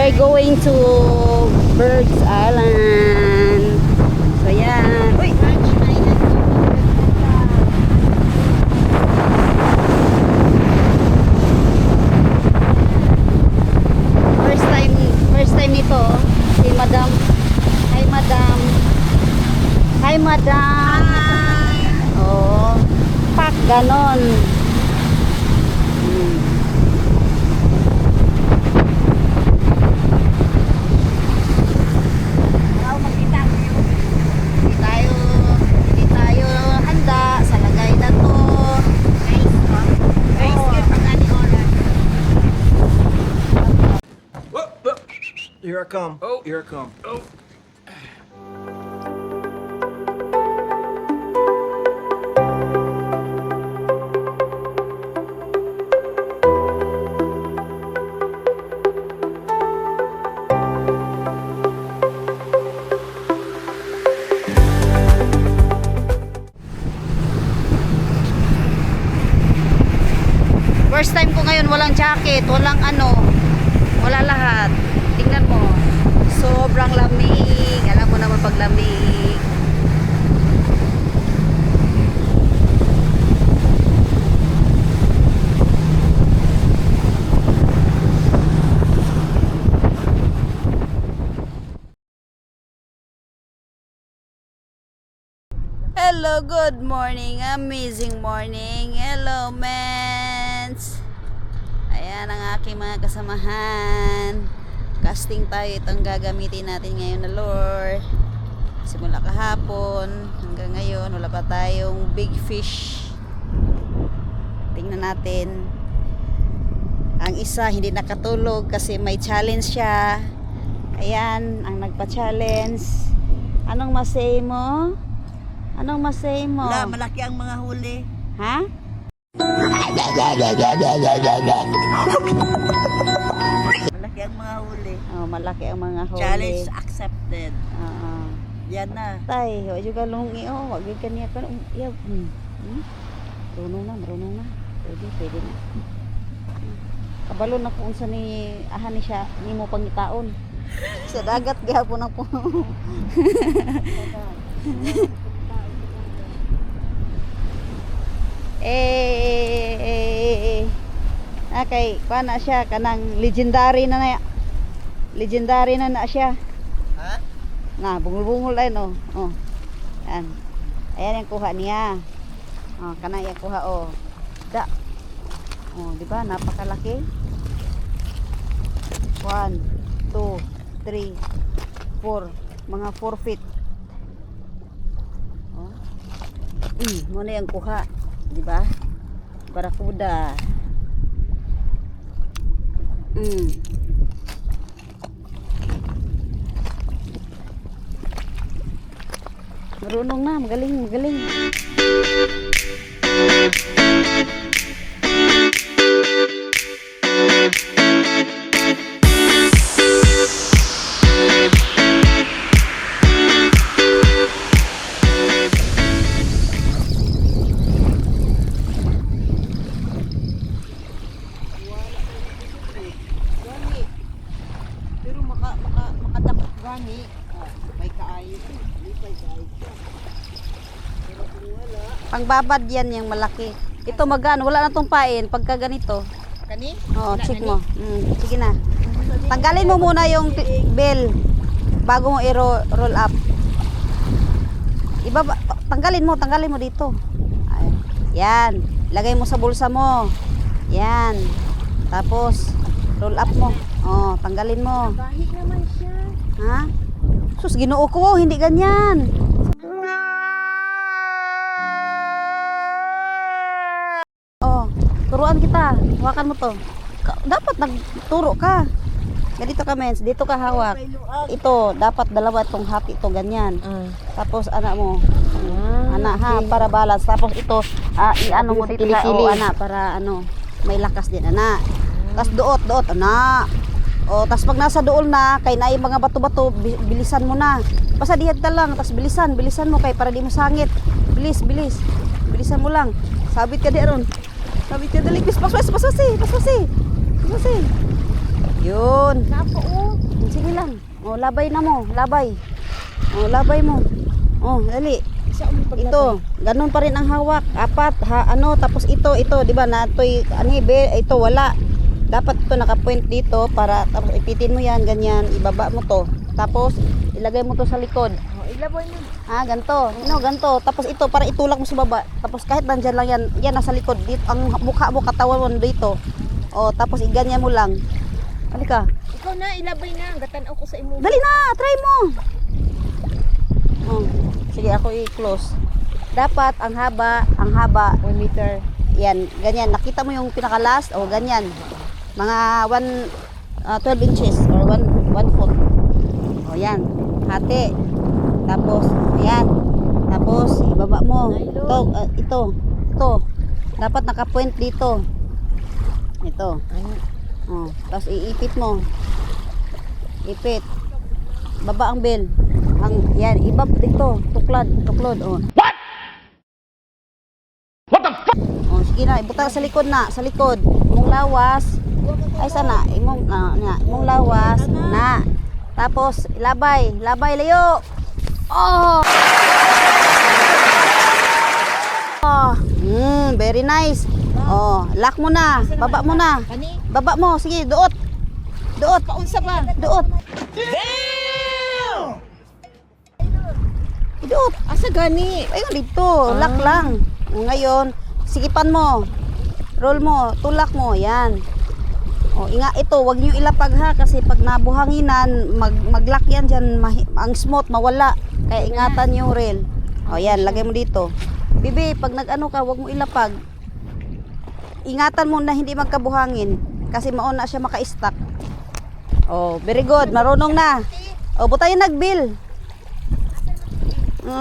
are going to Birds Island. So yan. Uy! First time nito. Si Madam. Hi Madam. Hi Madam. Hi. Oh. Pak ganon. Here I come. Oh, here I come. Oh. First time ko ngayon walang jacket, walang ano, wala lahat. Tingnan mo, sobrang lamig. Alam mo naman pag lamig. Hello, good morning, amazing morning. Hello, mens. Ayan ang aking mga kasamahan. Casting tayo, itong gagamitin natin ngayon na lure. Simula kahapon hanggang ngayon wala pa tayong big fish. Tingnan natin. Ang isa hindi nakatulog kasi may challenge siya. Ayan ang nagpa-challenge. Anong masay mo? Anong masay mo? Wala, malaki ang mga huli. Ha? Malaki ang mga huli. Oh, malaki ang mga huli. Challenge accepted. Oo. Yan na. Tay, wa juga lungi oh, wag gyud kaniya kan iya. Marunong na. Pwede na. Kabalo na kung unsa ni aha ni siya nimo pangitaon. Sa dagat gihapon ang puno. Okay, paano siya kanang legendary na siya. Ha? Na, bungol-bungol ay no. Oh. Yan. Ayan yung kuha niya. Oh, kana yung kuha oh. Da. Oh, di ba? Napakalaki. 1 2 3 4, mga 4 feet. Oh. Muna yung kuha, di ba? Barakuda. Marunong na, magaling. Pero makadakot gani. May kaayos. May kaayos. Pero kung wala. Pangbabad yan yung malaki. Ito magano, wala na tong pain pagka ganito. Kani? Oh, check mo. Sige na. Tanggalin mo muna yung bell bago mo i-roll up. Tanggalin mo dito. Ay, yan. Lagay mo sa bulsa mo. Yan. Tapos roll up mo. Oh, tanggalin mo. Bahit naman siya. Ha? Sus, Ginoo ko, hindi ganyan. Oh, turuan kita. Hawakan mo to. Dapat nagturo ka. Ganito ka, mens. Dito ka hawak. Ito, dapat dalawa itong hati ito, ganyan. Tapos, anak mo. Anak ha, para balance. Tapos ito, i-ano mo dito sa anak, para ano, may lakas din, anak. Tapos doot, anak. O, tapos pag nasa dool na, kay na yung mga bato-bato, bilisan mo na. Basta diyan ka lang, tapos bilisan mo kay para di mo sangit. Bilis. Bilisan mo lang. Sabit ka di aron. Sabit ka dali, paswasi. Yun. Nako, oh. Sige lang. O, labay na mo. Labay. O, labay mo. O, dali. Sa umi paglabay. Ito, ganun pa rin ang hawak. Apat, tapos ito, di ba, na ito'y, ito, wala. Dapat ito nakapoint dito para, tapos ipitin mo yan, ganyan, ibaba mo to. Tapos, ilagay mo to sa likod. Oh, ilaboy mo. Ganto. Ganto. Tapos ito, para itulak mo sa baba. Tapos kahit nandyan lang yan, yan nasa likod. Dito, ang mukha mo, katawan mo dito. O, tapos iganyan mo lang. Halika. Ikaw na, ilabay na. Gatanaw ko sa imo. Dali na, try mo. Sige, ako i-close. Dapat ang haba, 1 meter. yan, ganyan. Nakita mo yung pinaka-last? O, ganyan. Mga 12 inches or 1 foot. O, yan. Hati. Tapos, ayan. Tapos, ibaba mo. Ito. Dapat naka-point dito. Ito. O, tapos iipit mo. Ipit. Baba ang bell. Yan, ibab dito. Tuklod. O. Oh, sige na, ibuta sa likod na, sa likod. Imong lawas. Ay sana, imong lawas na. Tapos labay layo. Oh. Very nice. Oh, lock mo na. Baba mo na. Kani? Baba mo, sige, duot. Paunsa ba? Duot. Duot. Asa gani? Ayun dito, lock lang. Ngayon, sikipan mo. Roll mo, tulak mo, yan. O, ito, wag niyo ilapag ha kasi pag nabuhanginan, mag-lock yan diyan, ang smooth mawala. Kaya ingatan yung rail. O, yan, lagay mo dito. Bibi, pag nag-ano ka, wag mo ilapag. Ingatan mo na hindi magkabuhangin kasi mauna siya maka-stack. Oh, very good, marunong na. O, butayin nag-bill.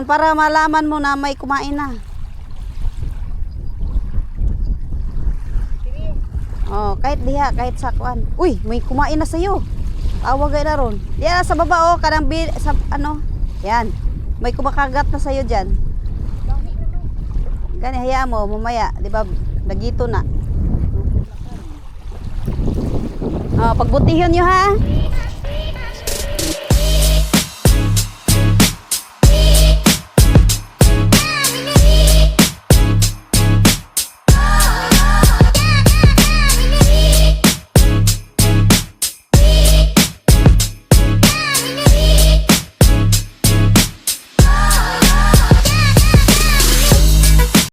Para malaman mo na may kumain na. Oh, kahit diha, kahit sakwan. Uy, may kumain na sa'yo. Tawag na ron. Diyan sa baba, kanang sa ano. Yan. May kumakagat na sa'yo dyan. Gani, hayaan mo, mamaya. Di ba, nagito na. Pagbutihin nyo ha.